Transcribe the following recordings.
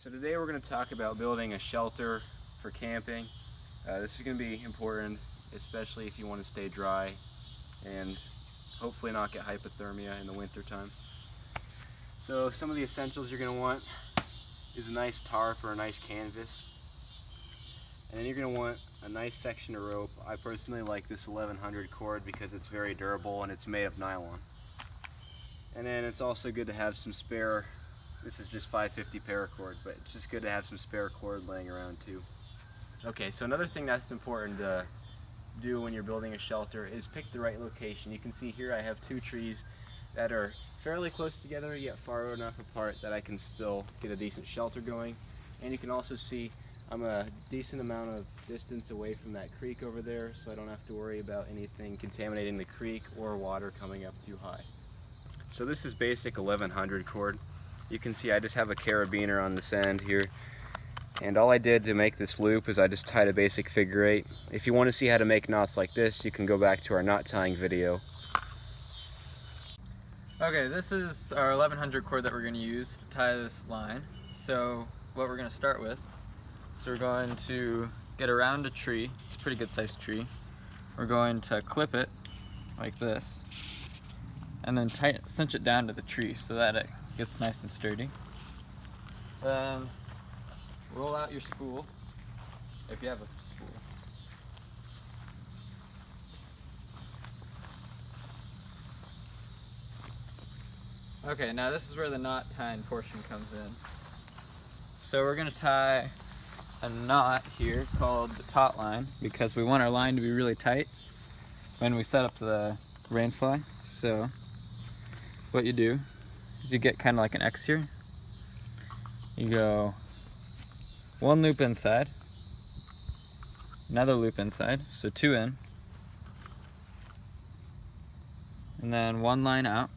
So today we're going to talk about building a shelter for camping. This is going to be important, especially if you want to stay dry and hopefully not get hypothermia in the winter time. So some of the essentials you're going to want is a nice tarp or a nice canvas. And then you're going to want a nice section of rope. I personally like this 1100 cord because it's very durable and it's made of nylon. And then it's also good to have some spare, this is just 550 paracord, but it's just good to have some spare cord laying around too. Okay, so another thing that's important to do when you're building a shelter is pick the right location. You can see here I have two trees that are fairly close together yet far enough apart that I can still get a decent shelter going. And you can also see I'm a decent amount of distance away from that creek over there, so I don't have to worry about anything contaminating the creek or water coming up too high. So this is basic 1100 cord. You can see I just have a carabiner on this end here, and all I did to make this loop is I just tied a basic figure 8. If you want to see how to make knots like this, you can go back to our knot tying video. Okay, this is our 1100 cord that we're going to use to tie this line. So what we're going to start with, so we're going to get around a tree. It's a pretty good sized tree. We're going to clip it like this and then cinch it down to the tree so that it gets nice and sturdy. Then roll out your spool, if you have a spool. Okay, now this is where the knot tying portion comes in. So we're going to tie a knot here called the taut line because we want our line to be really tight when we set up the rainfly. So what you do is you get kind of like an X here. You go one loop inside, another loop inside, so 2 in, and then one line out.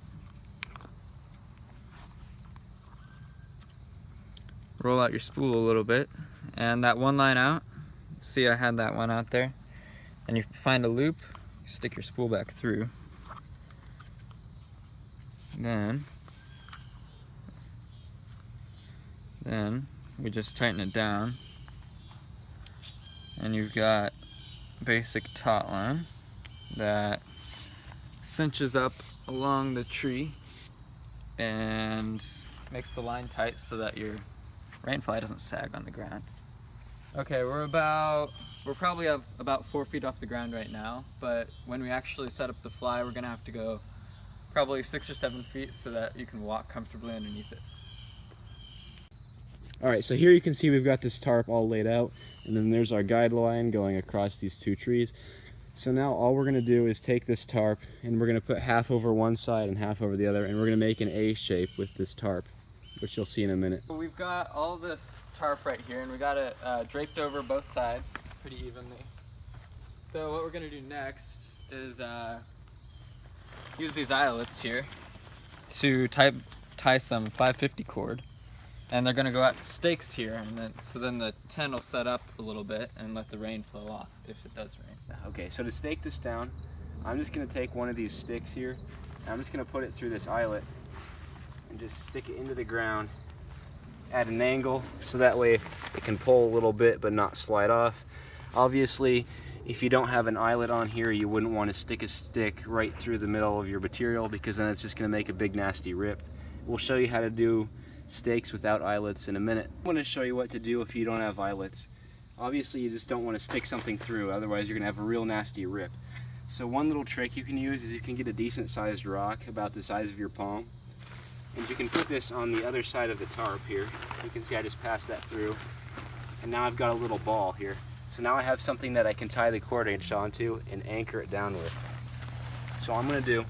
Roll out your spool a little bit, and that one line out, see I had that one out there, and you find a loop, you stick your spool back through, then we just tighten it down, and you've got basic taut line that cinches up along the tree and makes the line tight so that your rainfly doesn't sag on the ground. Okay, we're probably about 4 feet off the ground right now, but when we actually set up the fly, we're gonna have to go probably 6 or 7 feet so that you can walk comfortably underneath it. Alright, so here you can see we've got this tarp all laid out, and then there's our guide line going across these two trees. So now all we're going to do is take this tarp and we're going to put half over one side and half over the other, and we're going to make an A shape with this tarp, which you'll see in a minute. We've got all this tarp right here, and we got it draped over both sides pretty evenly. So what we're going to do next is use these eyelets here to tie some 550 cord, and they're going to go out to stakes here, and then the tent will set up a little bit and let the rain flow off if it does rain. Okay, so to stake this down, I'm just going to take one of these sticks here, and I'm just going to put it through this eyelet and just stick it into the ground at an angle so that way it can pull a little bit but not slide off. Obviously, if you don't have an eyelet on here, you wouldn't want to stick a stick right through the middle of your material because then it's just going to make a big nasty rip. We'll show you how to do stakes without eyelets in a minute. I'm going to show you what to do if you don't have eyelets. Obviously you just don't want to stick something through, otherwise you're going to have a real nasty rip. So one little trick you can use is you can get a decent sized rock about the size of your palm, and you can put this on the other side of the tarp here. You can see I just passed that through, and now I've got a little ball here. So now I have something that I can tie the cordage onto and anchor it down with. So all I'm going to do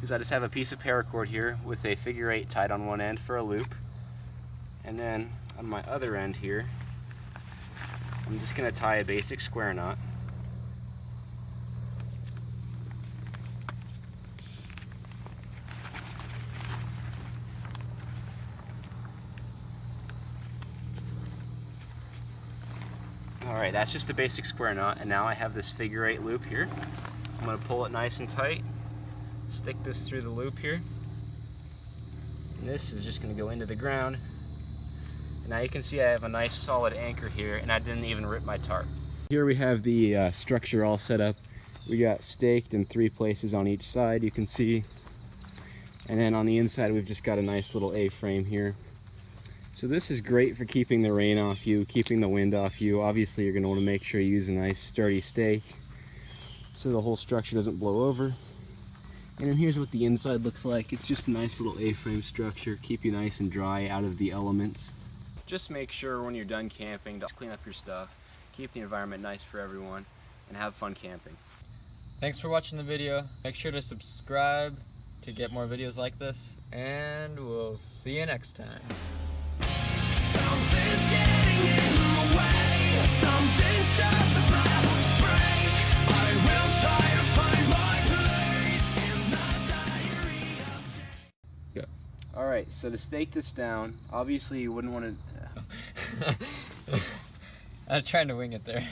is I just have a piece of paracord here with a figure 8 tied on one end for a loop, and then on my other end here I'm just going to tie a basic square knot. Alright, that's just a basic square knot, and now I have this figure 8 loop here. I'm going to pull it nice and tight, stick this through the loop here, and this is just going to go into the ground Now you can see I have a nice solid anchor here, and I didn't even rip my tarp. Here we have the structure all set up. We got staked in 3 places on each side, you can see. And then on the inside we've just got a nice little A-frame here. So this is great for keeping the rain off you, keeping the wind off you. Obviously you're going to want to make sure you use a nice sturdy stake so the whole structure doesn't blow over. And then here's what the inside looks like. It's just a nice little A-frame structure, keep you nice and dry out of the elements. Just make sure when you're done camping to clean up your stuff, keep the environment nice for everyone, and have fun camping. Thanks for watching the video. Make sure to subscribe to get more videos like this, and we'll see you next time. Something's getting in the way. Something's just about to break. I will try to find my place in the diary of Jake. Alright, so to stake this down, obviously you wouldn't want to... I was trying to wing it there.